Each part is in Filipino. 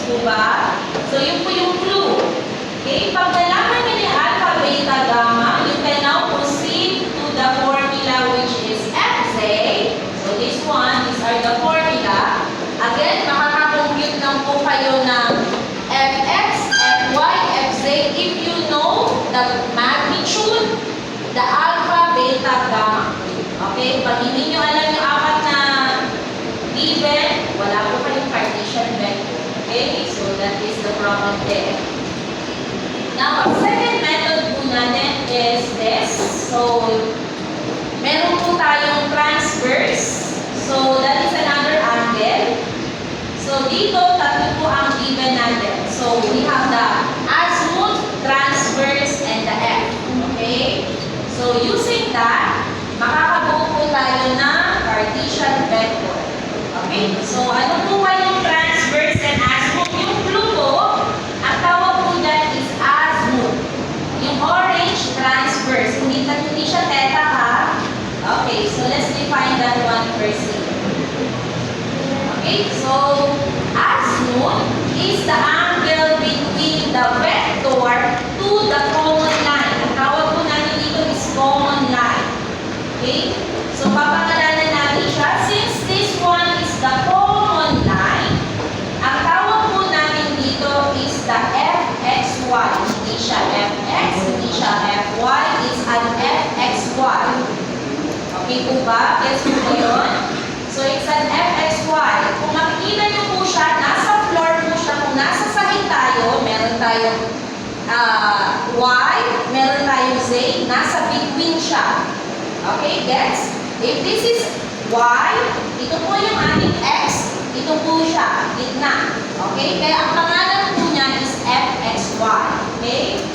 po ba? So, yun po yung clue. Okay? Pag nalaman niyo yung alpha, beta, gamma, you can now proceed to the formula which is Fz. So, this one, these are the formula. Again, makakakompute lang po kayo ng Fx, Fy, Fz if you know the magnitude, the alpha, beta, gamma. Okay? Pag hindi nyo alam yung apat na given, wala po kayong Cartesian vector. Okay? So, that is the problem there. Now, ang second method po natin is this. So, meron po tayong transverse. So, that is another angle. So, dito, tatlo po ang given natin. So, we have the azimuth, transverse, and the F. Okay? So, using that, makakabuo po tayo ng Cartesian vector. Okay? So, ano po ba yung transverse and azimuth? Yung blue po, ang tawag po dyan is azimuth. Yung orange, transverse. Hindi siya theta ha? Okay, so let's define that one first. Okay, so azimuth is the angle between the vector to the common line. Ang tawag po natin dito is common line. Okay, so papangalanan natin siya. Since this one is the common line, ang tawag po natin dito is the fxy. Hindi siya fx, hindi siya fy, it's an fxy. Okay po ba? Yes po ba yun? So, it's an fxy. Kung makikita nyo po siya, nasa floor po siya. Kung nasa sahig tayo, meron tayong y, meron tayong z, nasa between siya. Okay, gets? If this is y, ito po yung ating x, ito po siya, gitna. Okay? Kaya ang pangalan po niya is fxy. Okay?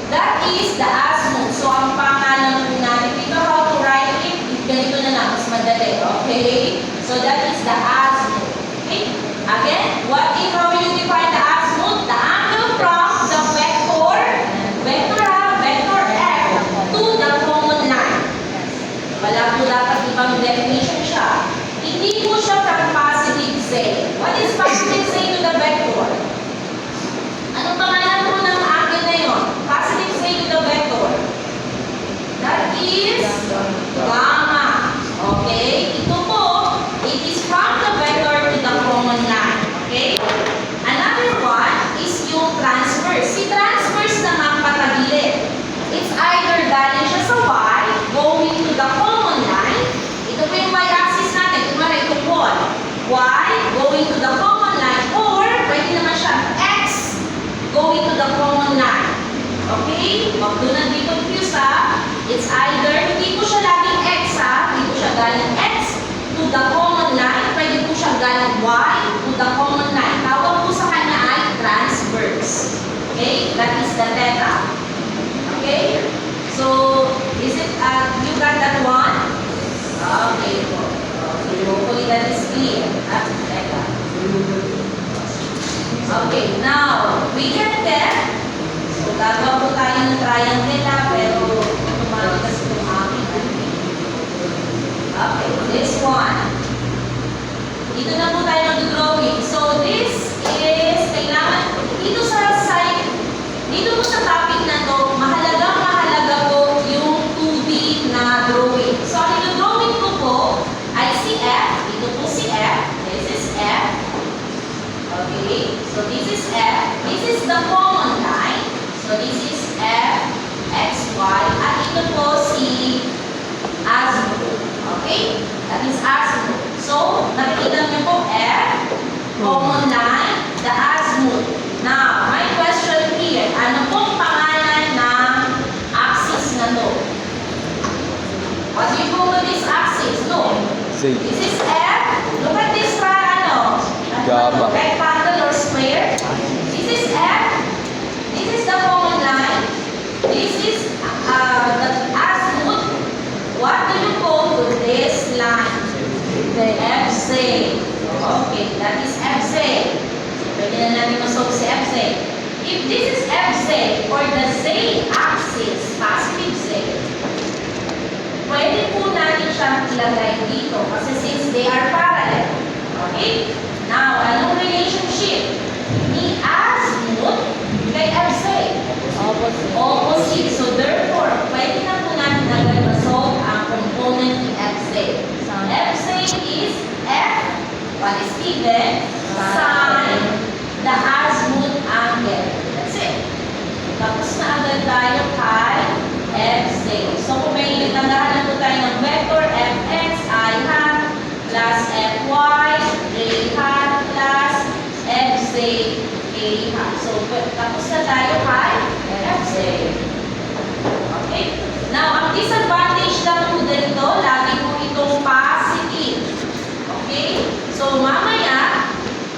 That is the azimuth. So, ang pangalan po natin dito, how to write it, ganito na lang, mas madali. Okay? So, that is the azimuth. Okay? Again, how will you define the azimuth? The angle from the vector f to the common line. Wala po dapat ibang definition siya. Hindi po siya from positive z. What is positive z to the vector? Anong pangalan po ng angle na yun? Positive z to the vector. That is gamma. Okay? Ito po, it is from the vector to the common line. Okay? Another one is yung transverse. Si transverse naman patagilid. It's either galing siya sa y, going to the common line. Ito po yung y-axis natin. Kumara ito po. Y, going to the common line. Or, pwede naman siya x, going to the common line. Okay? Huwag doon na di-confuse ha. It's either, hindi po siya laging x ha. Hindi po siya galing x to the common line. Pwede po siya galing y to the common line. Tawag po sa kanya ay transverse. Okay? That is the theta. Okay? So, is it, you got that one? Okay po. Okay, hopefully that is clear. Theta. Okay, now, we get there. So, gagawa po tayo ng triangle na, pero tumawag kasi itong aking. Okay, this one. Dito na po tayo mag-drawing. So, this is, kailangan, dito sa side, dito po sa topic na to, mahalaga po yung 2D na drawing. So, ang ino-drawing ko po ay si F. Dito po si F. This is F. Okay, so this is F. This is the common line. So, this is F, X, Y. At ito po si azimuth. Okay? That is azimuth. So, nakikita niyo po F, common line, the azimuth. Now, my question here, ano pong pangalan ng axis na to? What do you call this axis? No. Z. This is F. Look at this Gamma. rectangle or square. This is F. This is the common line. This is the azimuth. What do you call this line? The Fz. Okay, that is Fz. Pwede na natin masolve si Fz. If this is Fz or the z-axis, positive z, pwede po natin siyang ilagay dito kasi since they are parallel. Okay? Now, anong relationship? FZK ha. So, tapos na tayo kay FZ. Okay? Now, ang disadvantage lang po dito, lagi po itong positive. Okay? So, mamaya,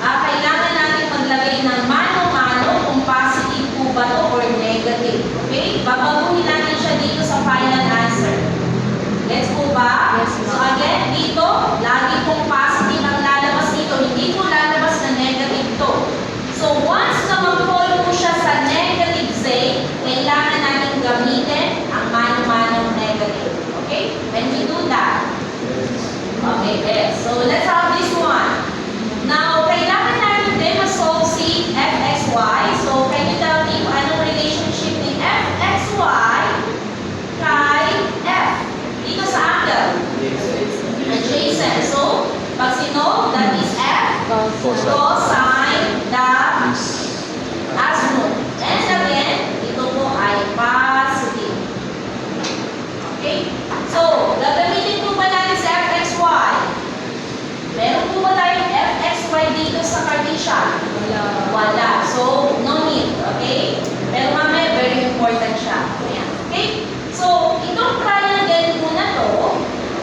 kailangan natin maglagay ng mano-mano kung positive po ba to or negative. Okay? Babaguhin natin siya dito sa final answer. Gets po ba? Yes, So, again, dito, lagi pong positive ang lalabas dito. Hindi po lalabas na negative to. So, once na mag-fall po siya sa negative say, kailangan natin gamitin ang mano-mano negative. Okay? When we do that. Okay, yes. So, let's have this one. Now, kailangan natin din ma-solve si fxy. So, can you tell me kung anong relationship ni fxy kay f? Dito sa angle. Adjacent. So, pag sinol, that is f. Cosine the azimuth. And again, ito po ay positive. Okay? So, gagamitin po ba natin sa fxy? Meron po ba tayong fxy dito sa Cartesian? Wala. So, no need. Okay? Pero mamaya, very important siya. Ayan. Okay? So, itong triangle po na to,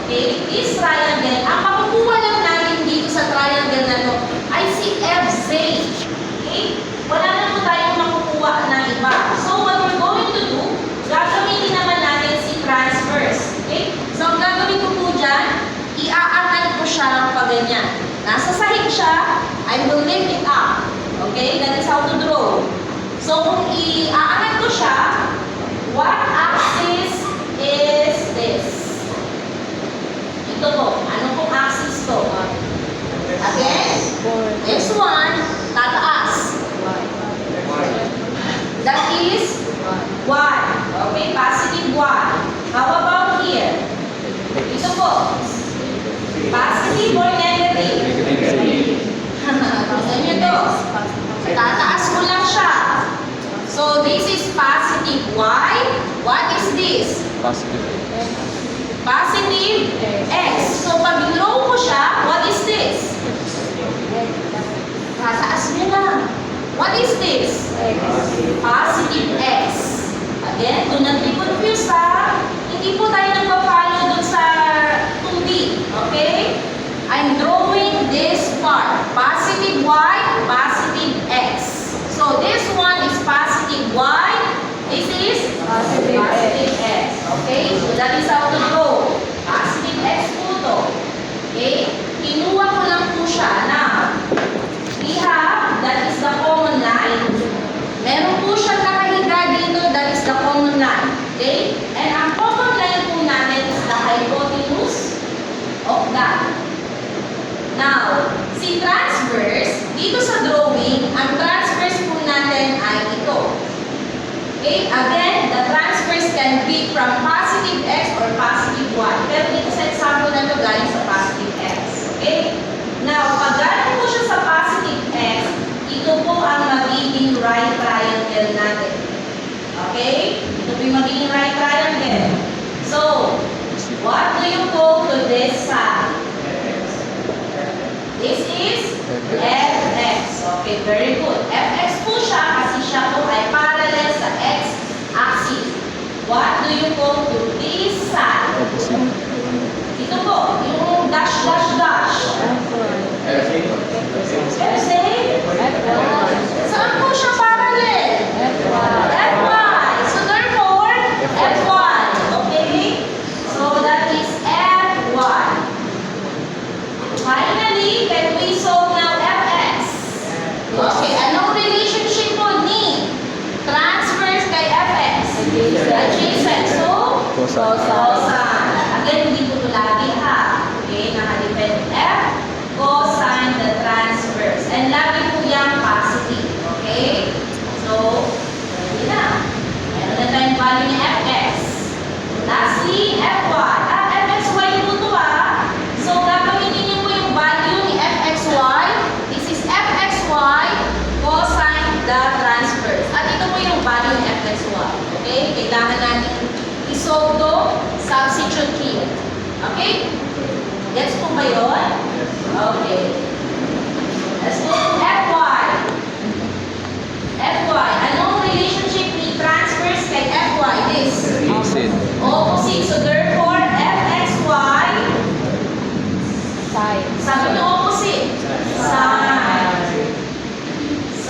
okay, this triangle, ang makukuha lang natin dito sa triangle na to ay si FZ. Okay? Wala na po tayong makukuha na iba. So, what we're going to do, gagamitin naman natin si transverse. Okay? So, ang gagawin ko po dyan, iaangat ko siya ng paganyan. Nasa sahig siya, I will lift it up. Okay? That is how to draw. So, kung iaangat ko siya, what axis is this? Ito po. Ano pong axis to? Again, this one, tataas. That is 1. Okay, positive 1. How about here? Ito po. Positive or negative? Tignan nyo to. Tataas mo lang siya. So, this is positive y. What is this? Positive. Positive x. So, pag draw ko siya, what is this? Tataas nyo lang. What is this? Positive x. Again, do not be confused ha. Hindi po tayo nagpa-follow dun sa 2B. Okay? I'm drawing this part. Positive y, positive x. So, this one is positive y. This is positive x. Okay? So, that is how to draw. Positive x po to. Okay? Kinuha ko lang po siya na we have, that is the common line. Meron po siya nakahiga dito, that is the common line. Okay? And ang common line po natin is the hypotenuse of that. Now, si transverse, dito sa drawing, ang transverse po natin ay ito. Okay? Again, the transverse can be from positive x or positive y. Pero dito sa example na ito, galing sa positive x. Okay? Now, pag galing po siya sa positive x, ito po ang magiging right triangle natin. Okay? Ito po yung magiging right triangle. So, what do you call to this side? This is fx. Okay, very good. Fx po siya kasi siya po ay parallel sa x-axis. What do you call to this side? Opposite. Ito po, yung dash, dash, dash. Fz? Saan po siya parallel? Fy. So therefore, F1. Okay? So that is F1. Finally, can we solve now Fx? Okay, anong relationship po ni transverse kay Fx? Adjacent. So, cosine. Again, hindi po ito lagi ha. Okay, nakadepend F, cosine the transverse. And lagi po yung positive. Okay? So, hindi na. Meron na tayong value ni Fx. Lastly, Fy. Fxy po ito ha. So, gagamitin niyo po yung value ni Fxy. This is Fxy cosine the transverse. At ito po yung value ni Fxy. Okay? Kailangan natin isolve to, substitute here. Okay? Gets po ba yun? Okay. Let's go to Fy.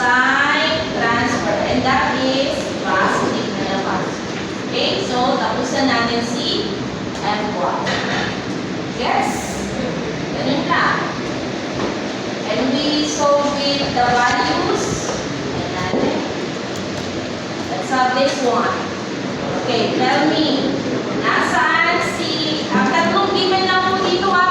sign transfer. And that is positive na naman. Okay, so tapos na natin si F1. Yes? Ganun lang. And we solve with the values. Ayan natin. Let's have this one. Okay, tell me.